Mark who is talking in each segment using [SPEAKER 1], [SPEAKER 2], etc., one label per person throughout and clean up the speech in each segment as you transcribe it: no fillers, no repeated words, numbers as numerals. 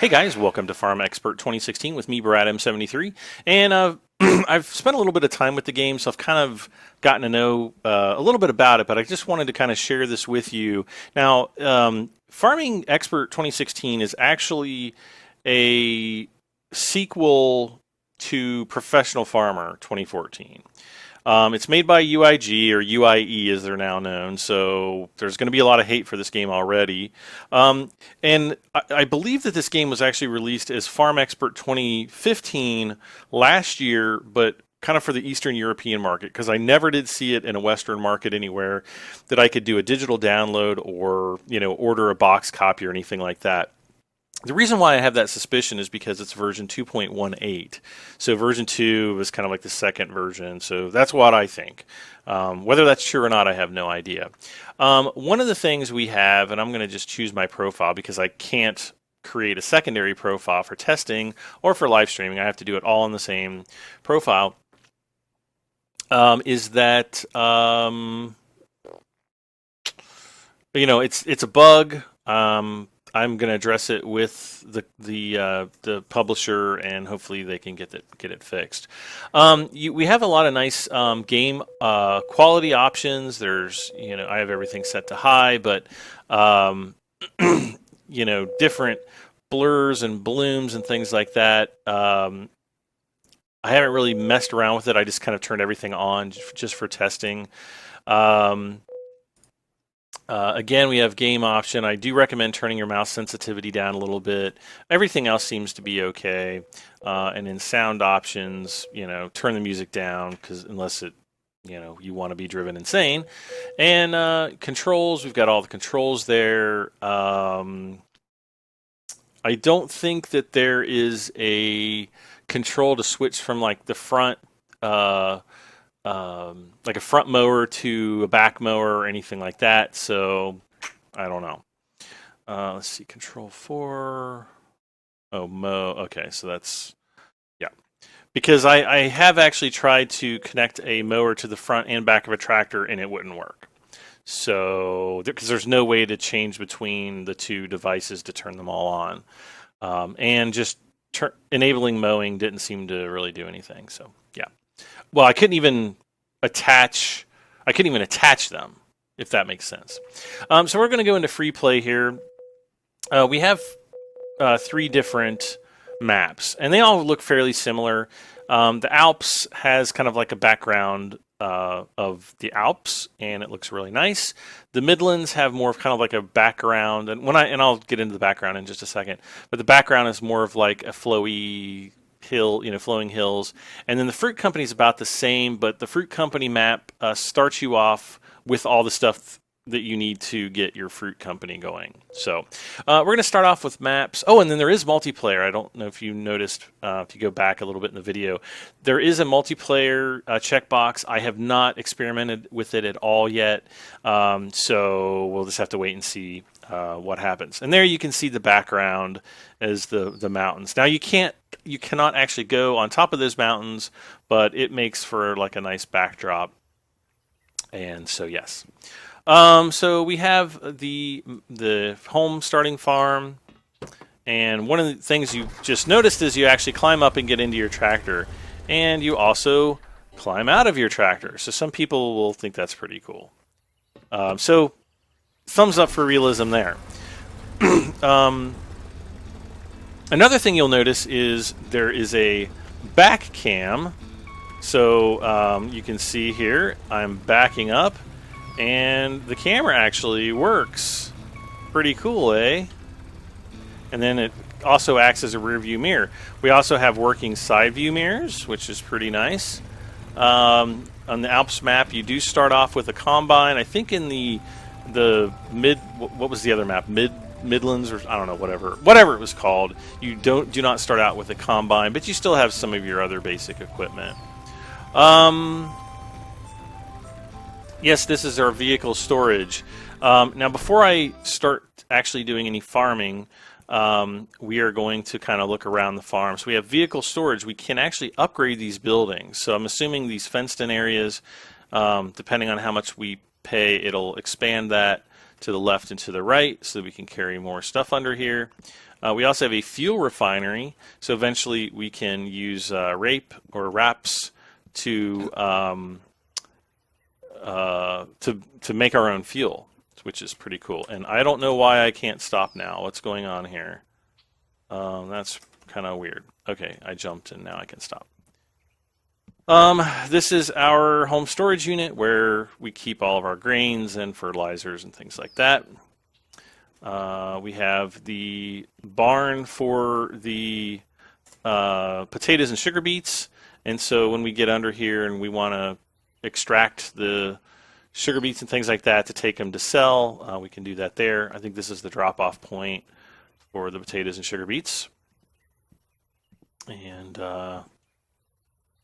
[SPEAKER 1] Hey guys, welcome to Farm Expert 2016 with me, Brad M73. And I've spent a little bit of time with the game, so I've kind of gotten to know a little bit about it, but I just wanted to kind of share this with you. Now, Farming Expert 2016 is actually a sequel to Professional Farmer 2014. It's made by UIG, or UIE as they're now known, so there's going to be a lot of hate for this game already. And I believe that this game was actually released as Farm Expert 2015 last year, but kind of for the Eastern European market, because I never did see it in a Western market anywhere that I could do a digital download or, order a box copy or anything like that. The reason why I have that suspicion is because it's version 2.18. So version 2 is kind of like the second version. So that's what I think. Whether that's true or not, I have no idea. One of the things we have, and I'm going to just choose my profile because I can't create a secondary profile for testing or for live streaming. I have to do it all in the same profile. Is that, it's a bug. I'm going to address it with the publisher, and hopefully they can get it fixed. We have a lot of nice game quality options. There's I have everything set to high, but different blurs and blooms and things like that. I haven't really messed around with it. I just kind of turned everything on just for testing. Again, we have game option. I do recommend turning your mouse sensitivity down a little bit. Everything else seems to be okay. And in sound options, turn the music down unless it, you want to be driven insane. And controls, we've got all the controls there. I don't think that there is a control to switch from like the front. Like a front mower to a back mower or anything like that. So I don't know. Let's see, control 4. Oh, mow. Okay, so that's, yeah. Because I have actually tried to connect a mower to the front and back of a tractor and it wouldn't work. So, because there's no way to change between the two devices to turn them all on. And just enabling mowing didn't seem to really do anything. So, yeah. Well, I couldn't even attach them, if that makes sense. So we're going to go into free play here. We have 3 different maps, and they all look fairly similar. The Alps has kind of like a background of the Alps, and it looks really nice. The Midlands have more of kind of like a background, and I'll get into the background in just a second. But the background is more of like a flowy hill, flowing hills. And then the fruit company is about the same, but the fruit company map starts you off with all the stuff that you need to get your fruit company going. So we're going to start off with maps. Oh, and then there is multiplayer. I don't know if you noticed, if you go back a little bit in the video, there is a multiplayer checkbox. I have not experimented with it at all yet. So we'll just have to wait and see what happens. And there you can see the background as the mountains. Now you cannot actually go on top of those mountains, but it makes for like a nice backdrop. And so yes. So we have the home starting farm, and one of the things you just noticed is you actually climb up and get into your tractor, and you also climb out of your tractor. So some people will think that's pretty cool. So thumbs up for realism there. Another thing you'll notice is there is a back cam. So you can see here I'm backing up, and the camera actually works. Pretty cool, eh? And then it also acts as a rear view mirror. We also have working side view mirrors, which is pretty nice. On the Alps map, you do start off with a combine. I think in the what was the other map? Midlands, or I don't know, whatever it was called. You do not start out with a combine, but you still have some of your other basic equipment. Yes, this is our vehicle storage. Now, before I start actually doing any farming, we are going to kind of look around the farm. So we have vehicle storage. We can actually upgrade these buildings. So I'm assuming these fenced-in areas, depending on how much we pay, it'll expand that to the left and to the right so that we can carry more stuff under here. We also have a fuel refinery, so eventually we can use rape or wraps to make our own fuel, which is pretty cool. And I don't know why I can't stop now. What's going on here? That's kind of weird. Okay, I jumped and now I can stop. This is our home storage unit where we keep all of our grains and fertilizers and things like that. We have the barn for the potatoes and sugar beets, and so when we get under here and we want to extract the sugar beets and things like that to take them to sell, we can do that there. I think this is the drop-off point for the potatoes and sugar beets. And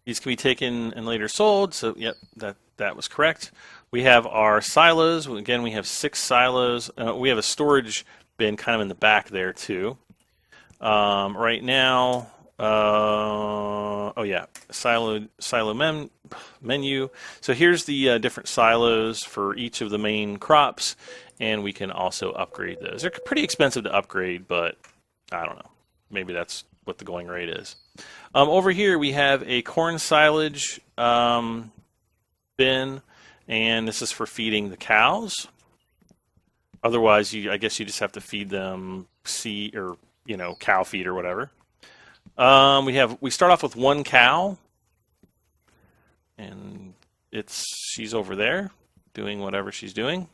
[SPEAKER 1] these can be taken and later sold, so yep, that was correct. We have our silos. Again, we have 6 silos. We have a storage bin kind of in the back there too. Right now, oh yeah, silo menu. So here's the different silos for each of the main crops, and we can also upgrade those. They're pretty expensive to upgrade, but I don't know. Maybe that's what the going rate is. Over here we have a corn silage bin, and this is for feeding the cows. Otherwise, I guess you just have to feed them seed or cow feed or whatever. We start off with 1 cow, and she's over there doing whatever she's doing.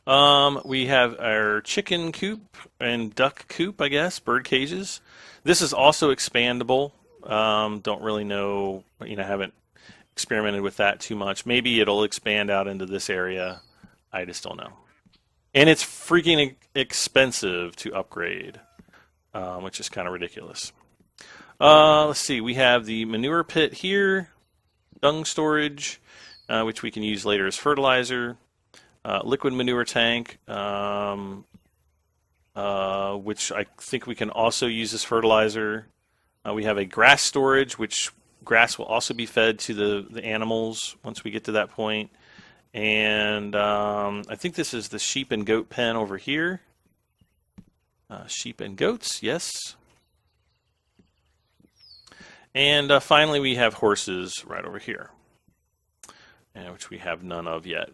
[SPEAKER 1] We have our chicken coop and duck coop, I guess, bird cages. This is also expandable. Don't really know, haven't experimented with that too much. Maybe it'll expand out into this area. I just don't know. And it's freaking expensive to upgrade, which is kind of ridiculous. Let's see. We have the manure pit here, dung storage, which we can use later as fertilizer. Liquid manure tank, which I think we can also use as fertilizer. We have a grass storage, which grass will also be fed to the animals once we get to that point. And I think this is the sheep and goat pen over here. Sheep and goats, yes. And finally, we have horses right over here, which we have none of yet.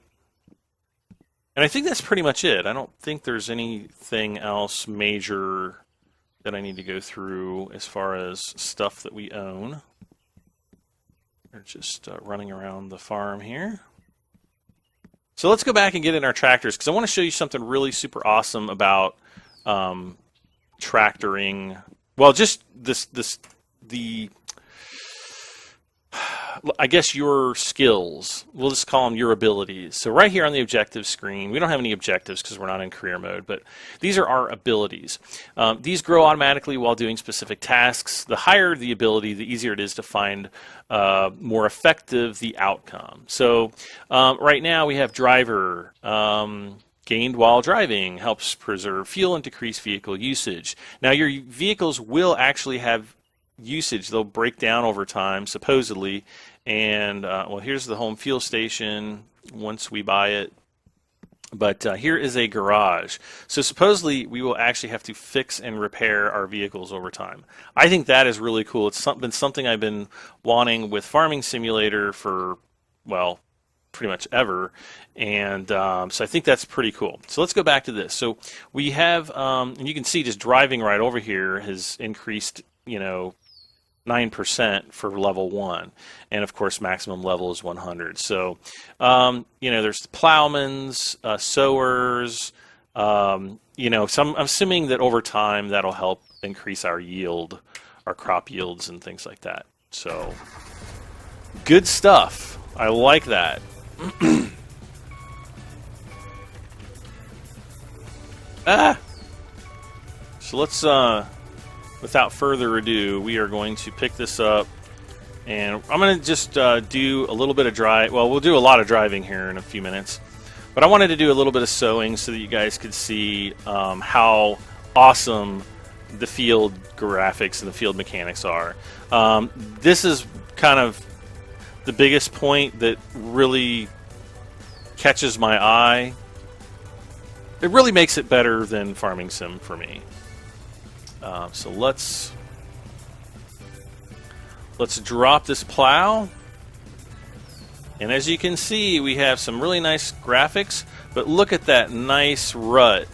[SPEAKER 1] And I think that's pretty much it. I don't think there's anything else major that I need to go through as far as stuff that we own. We're just running around the farm here. So let's go back and get in our tractors, because I want to show you something really super awesome about tractoring. Well, just I guess your skills. We'll just call them your abilities. So right here on the objective screen, we don't have any objectives because we're not in career mode, but these are our abilities. These grow automatically while doing specific tasks. The higher the ability, the easier it is to find more effective the outcome. So right now we have driver. Gained while driving, helps preserve fuel and decrease vehicle usage. Now your vehicles will actually have usage. They'll break down over time, supposedly. And well, here's the home fuel station once we buy it. But here is a garage. So supposedly we will actually have to fix and repair our vehicles over time. I think that is really cool. It's been something I've been wanting with Farming Simulator for, well, pretty much ever. And so I think that's pretty cool. So let's go back to this. So we have, and you can see just driving right over here has increased, 9% for level 1, and of course maximum level is 100. So there's plowmans, sowers, I'm assuming that over time that'll help increase our yield, our crop yields and things like that. So good stuff. I like that. So let's without further ado, we are going to pick this up, and I'm going to just do a little bit of drive. Well, we'll do a lot of driving here in a few minutes, but I wanted to do a little bit of sewing so that you guys could see how awesome the field graphics and the field mechanics are. This is kind of the biggest point that really catches my eye. it really makes it better than Farming Sim for me. So let's drop this plow. And as you can see, we have some really nice graphics, but look at that nice rut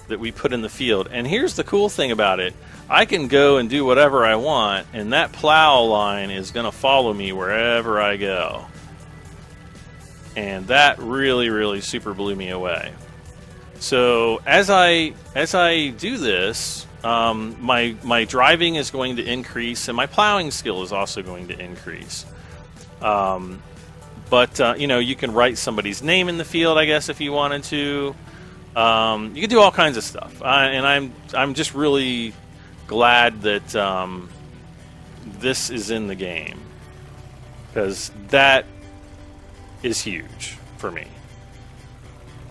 [SPEAKER 1] that we put in the field. And here's the cool thing about it. I can go and do whatever I want, and that plow line is going to follow me wherever I go. And that really, really super blew me away. So as I do this, my driving is going to increase, and my plowing skill is also going to increase. But you know, you can write somebody's name in the field, I guess, if you wanted to. You can do all kinds of stuff, and I'm just really glad that this is in the game, because that is huge for me.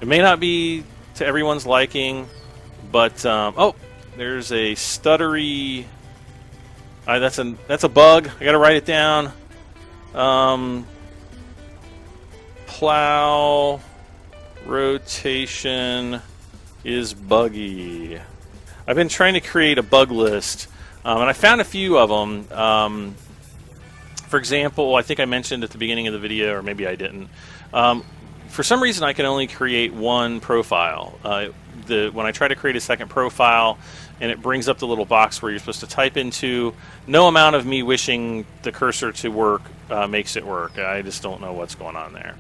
[SPEAKER 1] It may not be to everyone's liking, but oh, there's a stuttery. That's a bug. I got to write it down. Plow rotation is buggy. I've been trying to create a bug list, and I found a few of them. For example, I think I mentioned at the beginning of the video, or maybe I didn't. For some reason, I can only create one profile. When I try to create a second profile, and it brings up the little box where you're supposed to type into, no amount of me wishing the cursor to work makes it work. I just don't know what's going on there.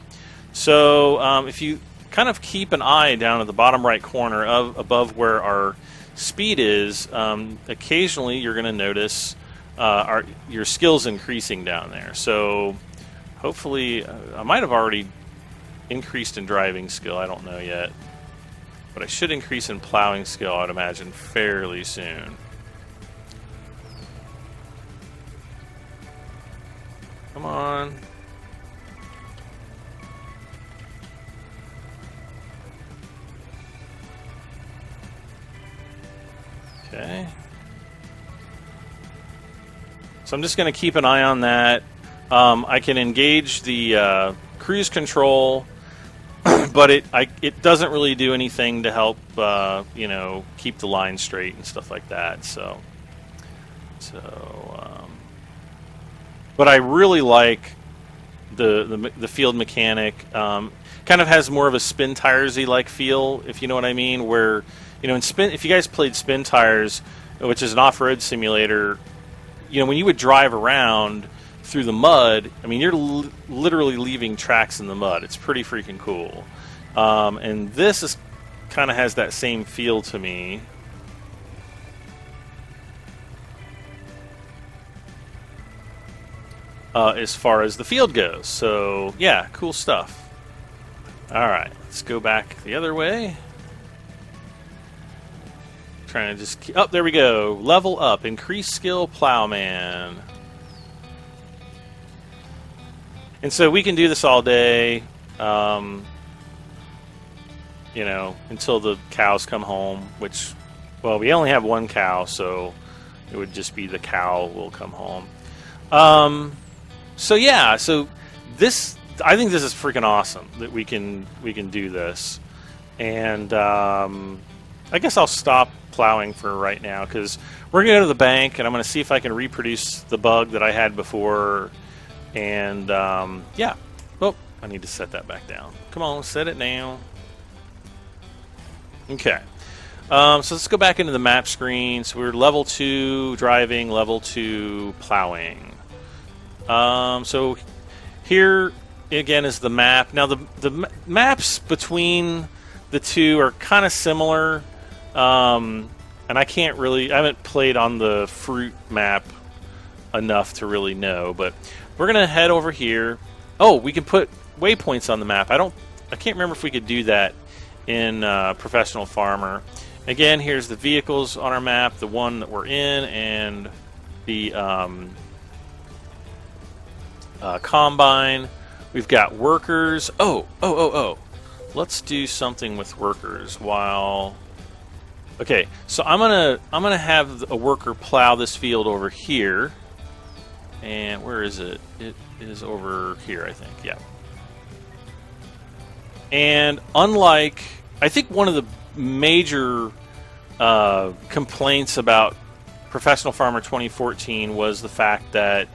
[SPEAKER 1] So if you kind of keep an eye down at the bottom right corner above where our speed is, occasionally you're going to notice your skills increasing down there. So hopefully, I might have already increased in driving skill, I don't know yet. But I should increase in plowing skill, I'd imagine, fairly soon. Come on. Okay. So I'm just going to keep an eye on that. I can engage the cruise control, but it doesn't really do anything to help you know, keep the line straight and stuff like that. So but I really like the field mechanic. Kind of has more of a Spin Tires-y like feel, if you know what I mean. Where, you know, if you guys played Spin Tires, which is an off-road simulator, you know, when you would drive around through the mud, I mean, you're literally leaving tracks in the mud. It's pretty freaking cool. And this is kind of has that same feel to me. As far as the field goes. So, yeah, cool stuff. Alright, let's go back the other way. Trying to just keep... Oh, there we go. Level up. Increase skill plowman. And so we can do this all day, you know, until the cows come home, which, well, we only have one cow, so it would just be the cow will come home. So yeah, so this, I think this is freaking awesome that we can do this. And I guess I'll stop plowing for right now, because we're going to go to the bank, and I'm going to see if I can reproduce the bug that I had before. And yeah, oh, I need to set that back down. Come on, set it down. Okay, so let's go back into the map screen. So we're level 2 driving, level 2 plowing. So here again is the map. Now the maps between the two are kind of similar, and I haven't played on the fruit map enough to really know, but we're gonna head over here. Oh, we can put waypoints on the map. I can't remember if we could do that in Professional Farmer. Again, here's the vehicles on our map, the one that we're in, and the combine. We've got workers. Oh. Let's do something with workers while... Okay, so I'm gonna have a worker plow this field over here. And where is it? It is over here, I think. Yeah. And unlike I think one of the major complaints about Professional Farmer 2014 was the fact that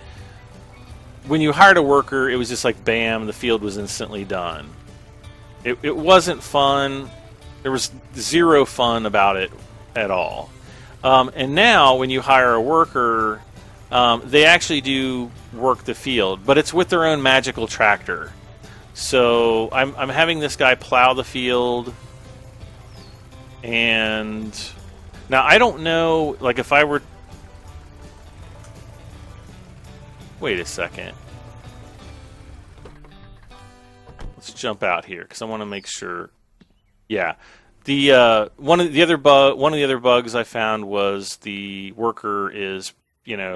[SPEAKER 1] when you hired a worker, it was just like bam, the field was instantly done. It wasn't fun. There was zero fun about it at all. And now, when you hire a worker, they actually do work the field, but it's with their own magical tractor. So I'm having this guy plow the field, and now I don't know, like if I were... Wait a second. Let's jump out here because I want to make sure. Yeah, the one of the other bugs I found was the worker is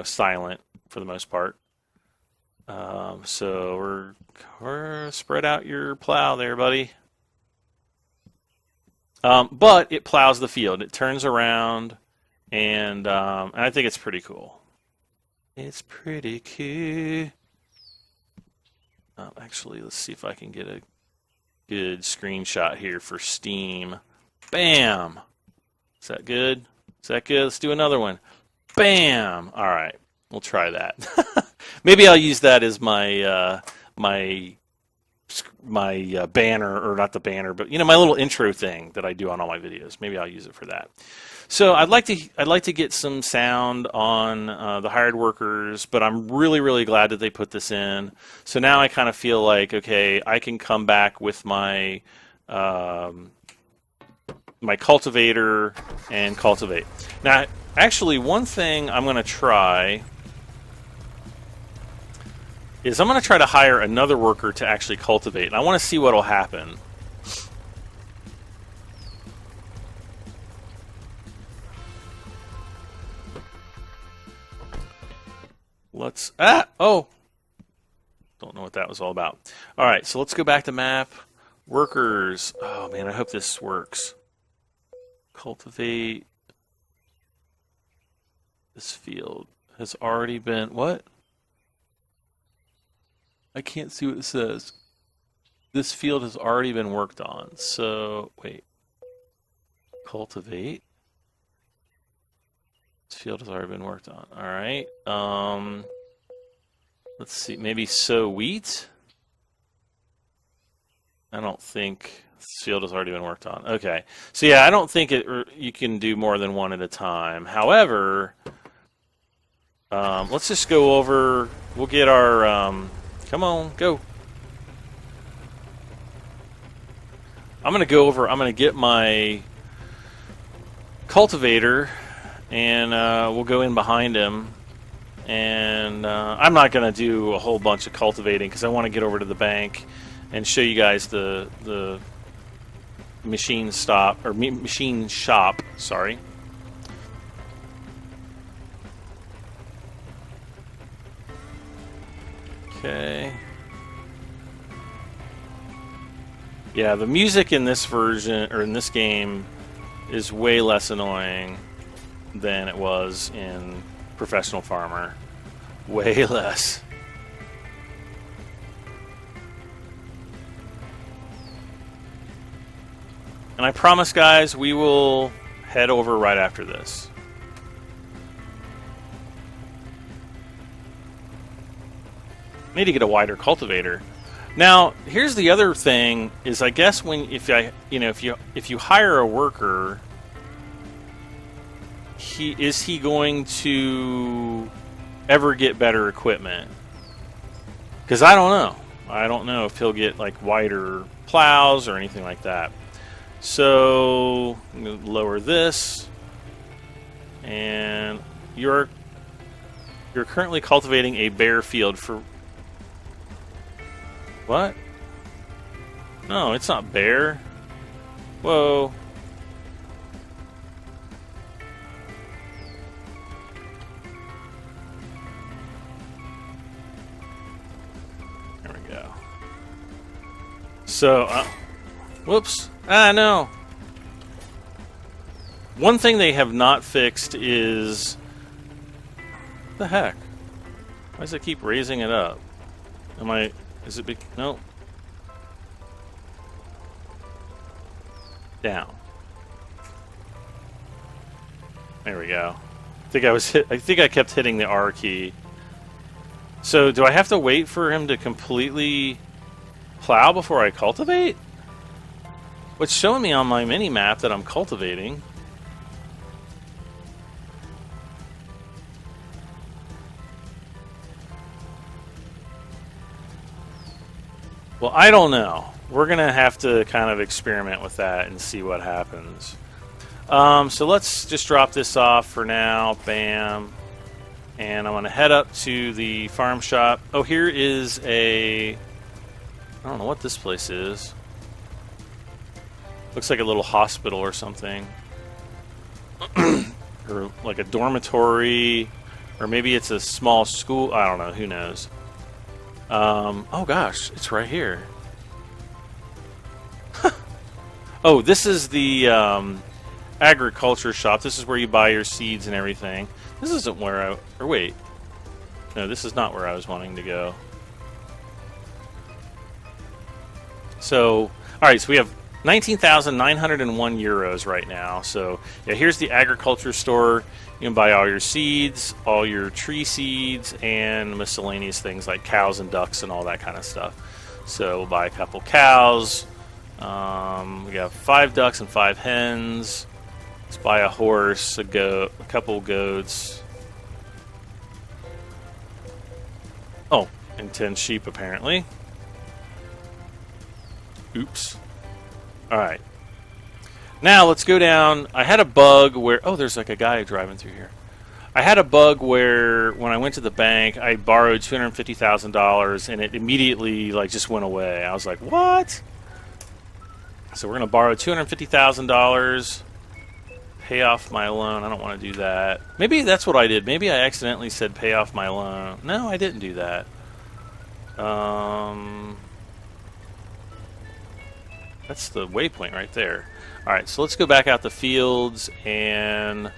[SPEAKER 1] silent for the most part. So we're spread out your plow there, buddy. But it plows the field. It turns around, and I think it's pretty cool. It's pretty cool. Actually, let's see if I can get a good screenshot here for Steam. Bam! Is that good? Is that good? Let's do another one. Bam! All right, we'll try that. Maybe I'll use that as my my banner, or not the banner, but my little intro thing that I do on all my videos. Maybe I'll use it for that. So I'd like to get some sound on the hired workers, but I'm really glad that they put this in. So now I kind of feel like, okay, I can come back with my my cultivator and cultivate. Now, actually, one thing I'm going to try is I'm going to try to hire another worker to actually cultivate, and I want to see what will happen. Oh! Don't know what that was all about. Alright, so let's go back to map. Workers. Oh man, I hope this works. Cultivate. This field has already been... What? I can't see what it says. This field has already been worked on. So, wait. Cultivate. This field has already been worked on. Alright. Let's see. Maybe sow wheat? I don't think this field has already been worked on. Okay. So yeah, I don't think you can do more than one at a time. However, let's just go over... We'll get our... come on, go. I'm going to go over... I'm going to get my cultivator, and we'll go in behind him. And I'm not going to do a whole bunch of cultivating because I want to get over to the bank and show you guys the machine shop. Sorry. Okay. Yeah, the music in this version, or in this game, is way less annoying than it was in Professional Farmer. Way less. And I promise, guys, we will head over right after this. Need to get a wider cultivator. Now, here's the other thing: is I guess if you hire a worker, is he going to ever get better equipment? Because I don't know. I don't know if he'll get like wider plows or anything like that. So I'm going to lower this, and you're currently cultivating a bare field for. What? No, it's not bare. Whoa. There we go. So, whoops. No. One thing they have not fixed is... What the heck? Why does it keep raising it up? Is it big? No. Down. There we go. I think I kept hitting the R key. So do I have to wait for him to completely plow before I cultivate? What's showing me on my mini map that I'm cultivating? Well, I don't know. We're going to have to kind of experiment with that and see what happens. So let's just drop this off for now. Bam. And I'm going to head up to the farm shop. Oh, here is I don't know what this place is. Looks like a little hospital or something. Or like a dormitory. Or maybe it's a small school. I don't know. Who knows? Oh gosh, it's right here. Oh, this is the agriculture shop. This is where you buy your seeds and everything. This isn't where or wait. No, this is not where I was wanting to go. So, alright, so we have 19,901 euros right now. So, yeah, here's the agriculture store. You can buy all your seeds, all your tree seeds, and miscellaneous things like cows and ducks and all that kind of stuff. So we'll buy a couple cows. We got 5 ducks and 5 hens. Let's buy a horse, a couple goats. Oh, and 10 sheep apparently. Oops. Alright. Now, let's go down. I had a bug where... Oh, there's like a guy driving through here. I had a bug where when I went to the bank, I borrowed $250,000 and it immediately like just went away. I was like, what? So we're going to borrow $250,000, pay off my loan. I don't want to do that. Maybe that's what I did. Maybe I accidentally said pay off my loan. No, I didn't do that. That's the waypoint right there. Alright, so let's go back out the fields and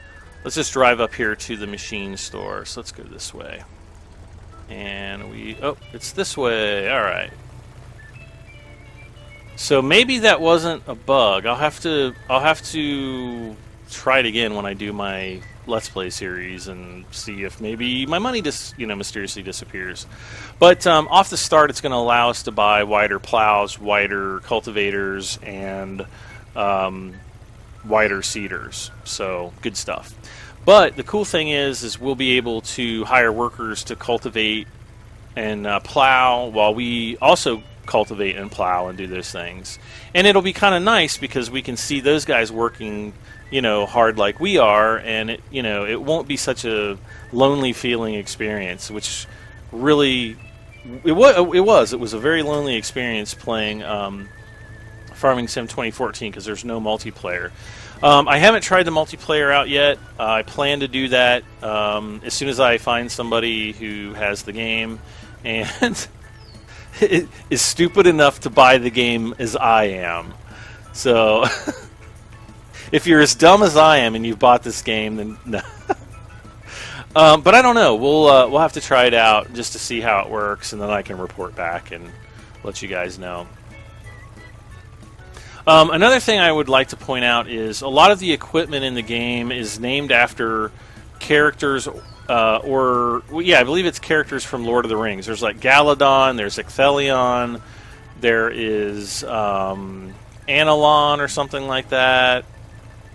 [SPEAKER 1] let's just drive up here to the machine store. So let's go this way. And oh, it's this way. Alright. So maybe that wasn't a bug. I'll have to try it again when I do my Let's Play series and see if maybe my money just, mysteriously disappears. But off the start, it's going to allow us to buy wider plows, wider cultivators, and wider seeders. So good stuff. But the cool thing is we'll be able to hire workers to cultivate and plow while we also cultivate and plow and do those things. And it'll be kind of nice because we can see those guys working, hard like we are, and it won't be such a lonely feeling experience, which really it was a very lonely experience playing Farming Sim 2014 because there's no multiplayer. I haven't tried the multiplayer out yet. I plan to do that as soon as I find somebody who has the game and is stupid enough to buy the game as I am. So if you're as dumb as I am and you've bought this game, then no. But I don't know. We'll have to try it out just to see how it works, and then I can report back and let you guys know. Another thing I would like to point out is a lot of the equipment in the game is named after characters, I believe it's characters from Lord of the Rings. There's like Galadon, there's Ecthelion, there is Anilon or something like that,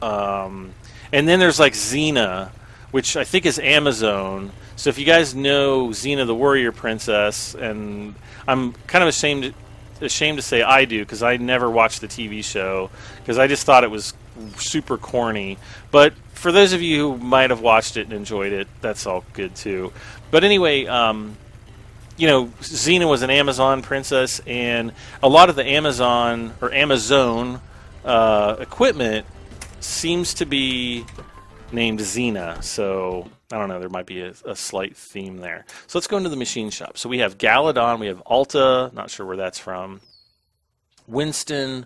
[SPEAKER 1] and then there's like Xena, which I think is Amazon. So if you guys know Xena the Warrior Princess, and I'm kind of ashamed to say I do because I never watched the TV show because I just thought it was super corny. But for those of you who might have watched it and enjoyed it, that's all good too. But anyway, Xena was an Amazon princess, and a lot of the Amazon equipment seems to be named Xena. So I don't know, there might be a slight theme there. So let's go into the machine shop. So we have Galadon, we have Alta, not sure where that's from, Winston,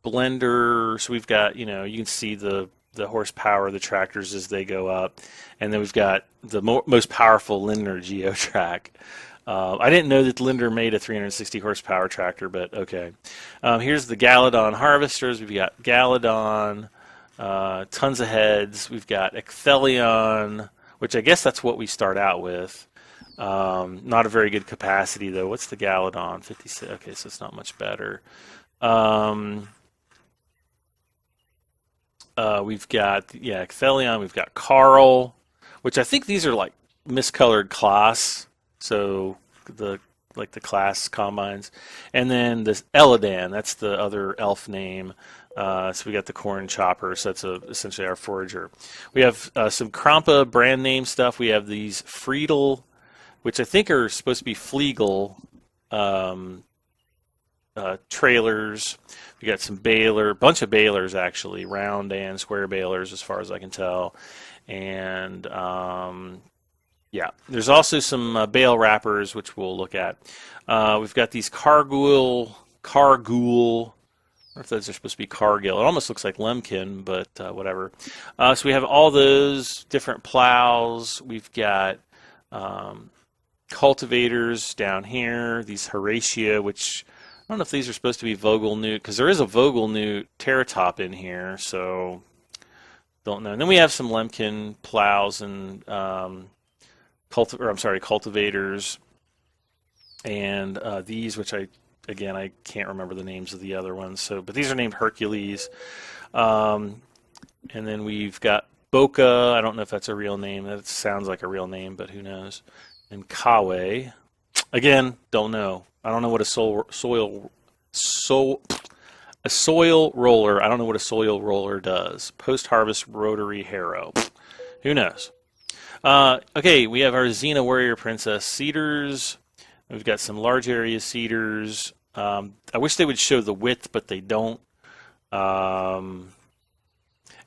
[SPEAKER 1] Blender. So we've got, you can see the horsepower of the tractors as they go up. And then we've got the most powerful Lindner Geotrack. I didn't know that Linder made a 360 horsepower tractor, but okay. Here's the Galadon harvesters. We've got Galadon, tons of heads. We've got Ecthelion, which I guess that's what we start out with. Not a very good capacity, though. What's the Galadon? 56. Okay, so it's not much better. We've got, Ecthelion. We've got Carl, which I think these are like miscolored class. So the class combines. And then this Eladan, that's the other elf name. So we got the corn chopper, so that's essentially our forager. We have some Krampa brand name stuff. We have these Friedel, which I think are supposed to be Fliegel trailers. We got some baler, bunch of balers actually, round and square balers as far as I can tell. And yeah, there's also some bale wrappers, which we'll look at. We've got these Cargul. I don't know if those are supposed to be Cargill. It almost looks like Lemkin, but whatever. So we have all those different plows. We've got cultivators down here. These Horatia, which I don't know if these are supposed to be Vogelnut, because there is a Vogelnut Teratop in here, so don't know. And then we have some Lemkin plows and cultivators, and these, which I can't remember the names of the other ones. So, but these are named Hercules. And then we've got Boca. I don't know if that's a real name. That sounds like a real name, but who knows? And Kawe. Again, don't know. I don't know what a soil roller. I don't know what a soil roller does. Post-harvest rotary harrow. Who knows? Okay, we have our Xena Warrior Princess seeders. We've got some large area seeders. I wish they would show the width, but they don't. And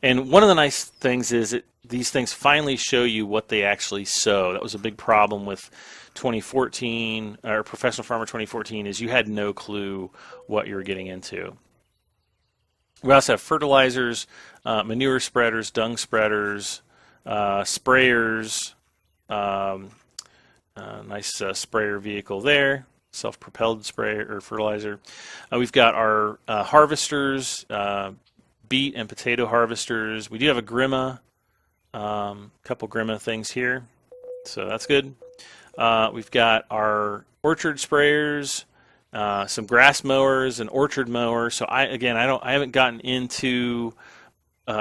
[SPEAKER 1] one of the nice things is these things finally show you what they actually sow. That was a big problem with 2014, or Professional Farmer 2014, is you had no clue what you were getting into. We also have fertilizers, manure spreaders, dung spreaders, sprayers, nice sprayer vehicle there, self-propelled sprayer or fertilizer. We've got our harvesters, beet and potato harvesters. We do have a Grima, couple Grima things here, so that's good. We've got our orchard sprayers, some grass mowers, an orchard mower. So I haven't gotten into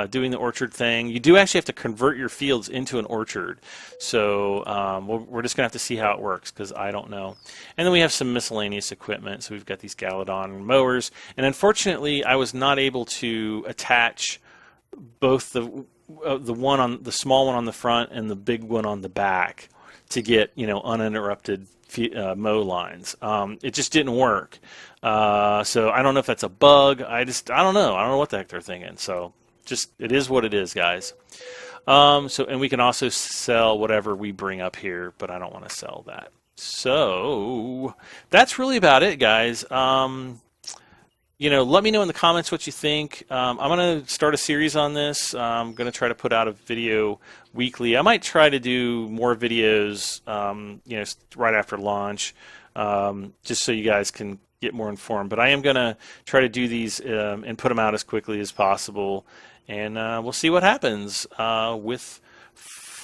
[SPEAKER 1] doing the orchard thing. You do actually have to convert your fields into an orchard. So we're just going to have to see how it works, because I don't know. And then we have some miscellaneous equipment. So we've got these Galadon mowers. And unfortunately, I was not able to attach both the small one on the front and the big one on the back to get uninterrupted mow lines. It just didn't work. So I don't know if that's a bug. I don't know. I don't know what the heck they're thinking. So just, it is what it is, guys. And we can also sell whatever we bring up here, but I don't want to sell that. So that's really about it, guys. Let me know in the comments what you think. I'm going to start a series on this. I'm going to try to put out a video weekly. I might try to do more videos, right after launch, just so you guys can get more informed. But I am going to try to do these and put them out as quickly as possible. And we'll see what happens with,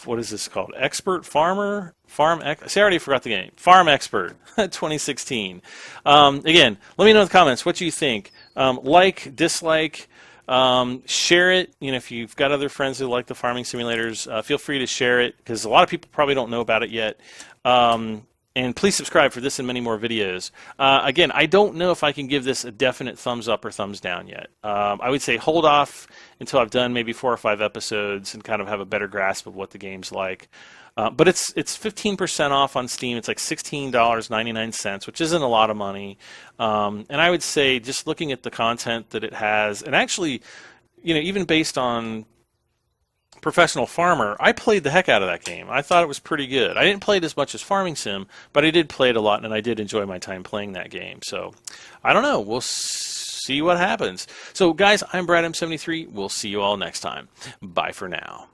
[SPEAKER 1] what is this called? Expert Farmer? See, I already forgot the game. Farm Expert 2016. Again, let me know in the comments what you think. Like, dislike, share it. If you've got other friends who like the farming simulators, feel free to share it, because a lot of people probably don't know about it yet. And please subscribe for this and many more videos. Again, I don't know if I can give this a definite thumbs up or thumbs down yet. I would say hold off until I've done maybe 4 or 5 episodes and kind of have a better grasp of what the game's like. But it's 15% off on Steam. It's like $16.99, which isn't a lot of money. And I would say, just looking at the content that it has, and actually, even based on Professional Farmer, I played the heck out of that game. I thought it was pretty good. I didn't play it as much as Farming Sim, but I did play it a lot, and I did enjoy my time playing that game. So, I don't know. We'll see what happens. So, guys, I'm Brad M73. We'll see you all next time. Bye for now.